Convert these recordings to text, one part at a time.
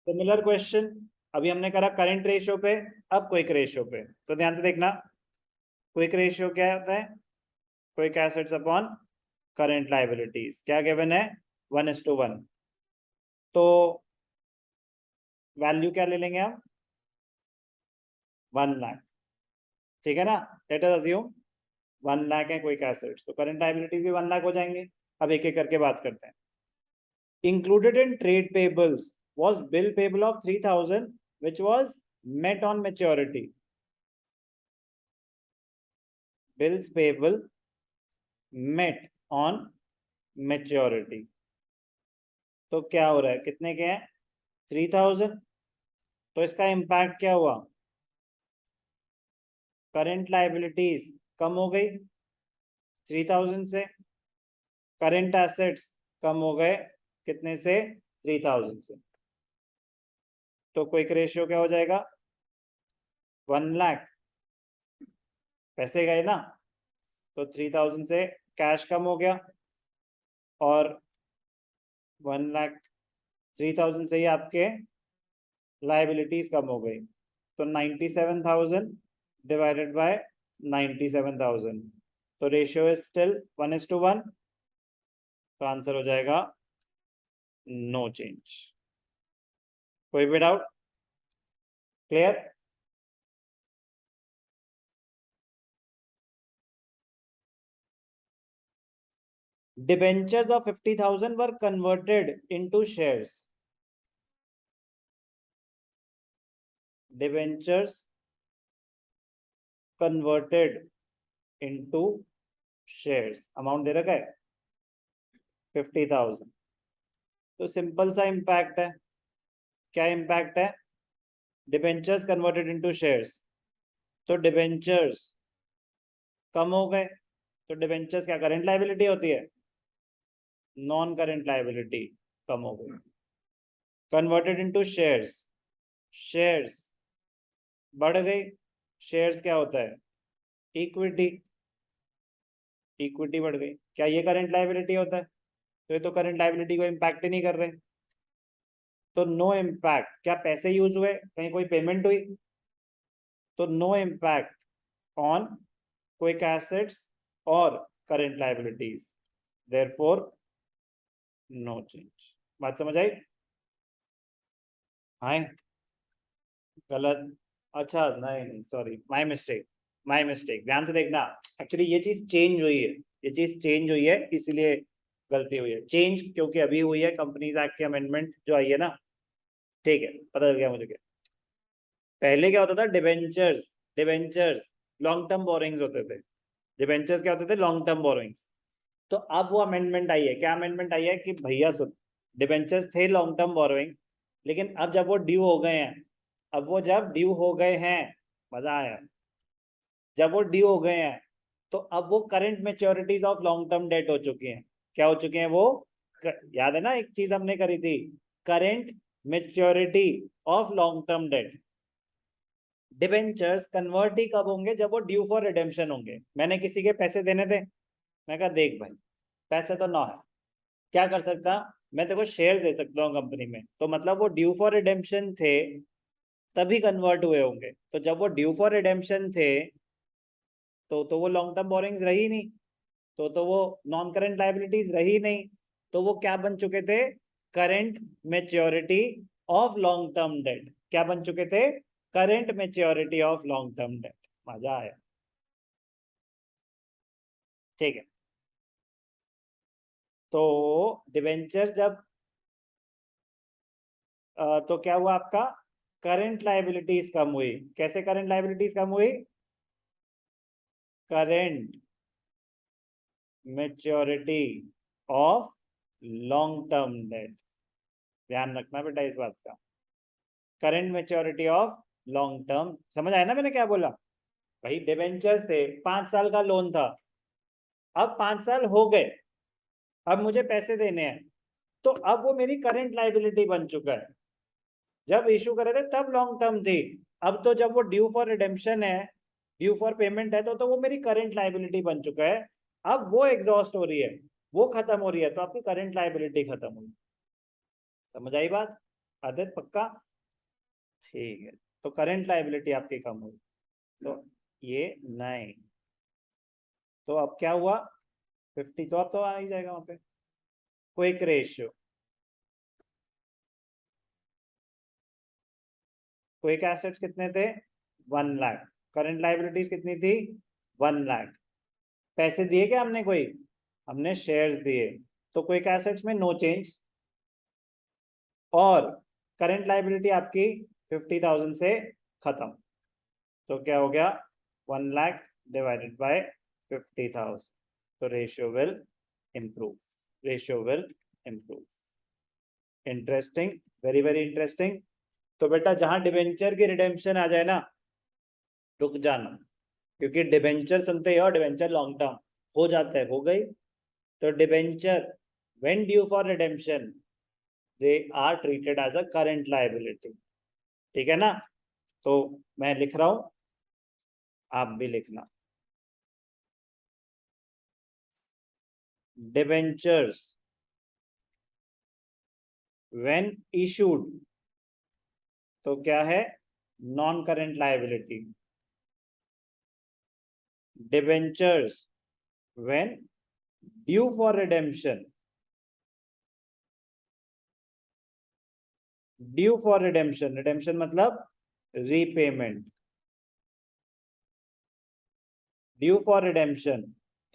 Similar question अभी हमने करा करंट रेशियो पे, अब क्विक रेशियो पे। तो ध्यान से देखना, क्विक रेशियो क्या होता है? Quick assets upon current liabilities. क्या गिवन है? 1:1। तो वैल्यू क्या ले लेंगे हम? 1 लाख, ठीक है ना। लेट अस अज्यूम 1 लाख है क्विक एसेट्स, तो करंट लायबिलिटीज भी 1 लाख हो जाएंगे। अब एक एक करके बात करते हैं। Included in trade payables was bill payable of 3,000 which was met on maturity. Bills payable met on maturity. तो क्या हो रहा है? कितने के हैं? 3,000। तो इसका इम्पैक्ट क्या हुआ? करंट लायबिलिटीज कम हो गई 3,000 से, करंट एसेट्स कम हो गए कितने से? 3,000 से। तो क्विक रेशियो क्या हो जाएगा? 1 लाख पैसे गए ना, तो 3,000 से कैश कम हो गया, और 1 लाख 3,000 से ही आपके लायबिलिटीज कम हो गई। तो 97,000 डिवाइडेड बाय 97,000, तो रेशियो इज स्टिल 1:1। तो आंसर हो जाएगा नो चेंज। कोई भी doubt? Clear? Debentures of 50,000 were converted into shares. Debentures converted into shares, amount दे रखा है 50,000। तो सिंपल सा इंपैक्ट है। क्या इंपैक्ट है? डिबेंचर्स कन्वर्टेड इनटू शेयर्स, तो डिबेंचर्स कम हो गए, तो डिबेंचर्स क्या करंट लायबिलिटी होती है? नॉन करंट लायबिलिटी कम हो गई। कन्वर्टेड इनटू शेयर्स, शेयर्स बढ़ गई। शेयर्स क्या होता है? इक्विटी, इक्विटी बढ़ गई। क्या ये करंट लायबिलिटी होता है? तो ये तो करंट लायबिलिटी को इम्पैक्ट ही नहीं कर रहे, तो नो इम्पैक्ट। क्या पैसे यूज हुए? कहीं कोई पेमेंट हुई? तो no impact on quick assets और current liabilities, therefore no change. बात समझ आई? हाँ, गलत? अच्छा, नहीं नहीं, sorry, my mistake, my mistake. ध्यान से देखना, एक्चुअली ये चीज चेंज हुई है, ये चीज चेंज हुई है, इसीलिए गलती हुई है। चेंज क्योंकि अभी हुई है, कंपनीज एक्ट की अमेंडमेंट जो आई है ना, ठीक है, पता चल गया मुझे। क्या पहले क्या होता था? Debentures, debentures long term borrowings होते थे। डिबेंचर्स क्या होते थे? Long term borrowings. तो अब वो अमेंडमेंट आई है। क्या अमेंडमेंट आई है? कि भैया सुन, डिबेंचर्स थे लॉन्ग टर्म बोरोइंग, लेकिन अब जब वो ड्यू हो गए हैं, अब वो जब ड्यू हो गए हैं, मजा आया, जब वो ड्यू हो गए हैं, तो अब वो current maturities of long term date हो चुकी हैं। क्या हो चुके हैं वो? याद है ना, एक चीज हमने करी थी, current maturity of long term debt. Debentures convert ही कब होंगे? जब वो ड्यू फॉर रिडेम्पशन होंगे। मैंने किसी के पैसे देने थे, मैं कहा देख भाई, पैसे तो ना है, क्या कर सकता, मैं तेरे को शेयर दे सकता हूँ कंपनी में, तो मतलब वो ड्यू फॉर रिडेम्पशन थे तभी कन्वर्ट हुए होंगे। तो जब वो ड्यू फॉर रिडेम्पशन थे, तो वो लॉन्ग टर्म बोरिंग्स रही नहीं, तो वो नॉन करंट लायबिलिटीज रही नहीं, तो वो क्या बन चुके थे? Current maturity of long term date. क्या बन चुके थे? Current maturity of long term date. मजा आया? ठीक है। तो डिवेंचर जब तो क्या हुआ आपका? करंट लायबिलिटीज कम हुई। कैसे करंट लायबिलिटीज कम हुई? Current maturity of long term date. ध्यान रखना बेटा इस बात का, current maturity of long term. समझ आया ना मैंने क्या बोला? भाई डिवेंचर्स थे, 5 साल का लोन था, अब 5 साल हो गए, अब मुझे पैसे देने हैं, तो अब वो मेरी करंट लायबिलिटी बन चुका है। जब इशू करे थे तब लॉन्ग टर्म थी, अब तो जब वो ड्यू फॉर रिडेम्पशन है, ड्यू फॉर पेमेंट है, तो वो मेरी करंट लायबिलिटी बन चुका है। अब वो एग्जॉस्ट हो रही है, वो खत्म हो रही है, तो आपकी करंट लायबिलिटी खत्म हुई। समझ आई बात? आदित्य पक्का? ठीक है, तो करंट लाइबिलिटी आपकी कम हुई, तो ये 9, तो अब क्या हुआ 50, तो अब तो आ ही जाएगा वहां पे। क्विक रेशियो, क्विक एसेट्स कितने थे 1 लाख, करंट लाइबिलिटीज कितनी थी 1 लाख, पैसे दिए क्या हमने, कोई हमने शेयर्स दिए, तो क्विक एसेट्स में नो चेंज, और करंट लाइबिलिटी आपकी 50,000 से खत्म, तो क्या हो गया 1 लाख डिवाइडेड बाय 50,000, तो ratio will improve, ratio will improve। Interesting, very very interesting. तो बेटा जहां डिबेंचर की रिडेम्पशन आ जाए ना, रुक जाना, क्योंकि डिबेंचर सुनते ही हो डिबेंचर लॉन्ग टर्म हो जाता है, हो गई, तो debenture when due for redemption they are treated as a current liability, ठीक है ना। तो मैं लिख रहा हूं, आप भी लिखना, डिबेंचर्स व्हेन इशूड, तो क्या है non current liability, debentures when due for redemption, due for redemption, redemption मतलब रीपेमेंट, ड्यू फॉर रिडेम्पशन,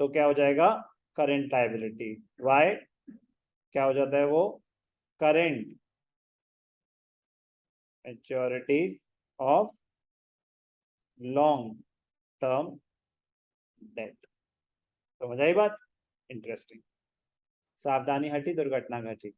तो क्या हो जाएगा करंट लायबिलिटी, वाई क्या हो जाता है वो current मैच्योरिटीज of long term date. समझ आई बात? इंटरेस्टिंग, सावधानी हटी दुर्घटना घटी।